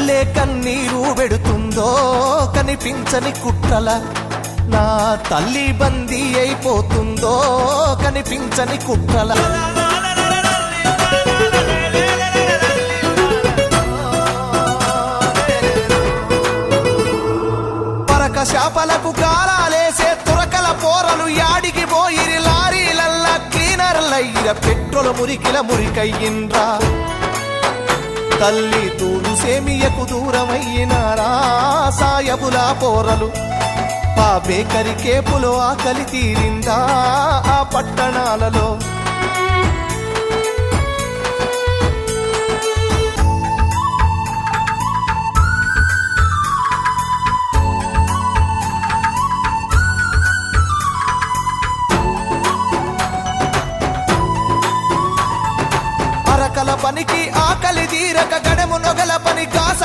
తల్లే కన్నీరు పెడుతుందో కనిపించని కుట్రల, నా తల్లి బందీ అయిపోతుందో కనిపించని కుట్రల. పరక శాపలకు కారాలేసే తురకల పోరలు యాడికి పోయిరి, లారీలల్ల క్లీనర్లయ్యిర, పెట్రోల్ మురికిల మురికయ్యిండ్రా. తల్లి తూడు సేమియకు దూరమయ్యినారా సాయబులా పోరలు. ఆ బేకరి కేపులో ఆకలి తీరిందా ఆ పట్టణాలలో.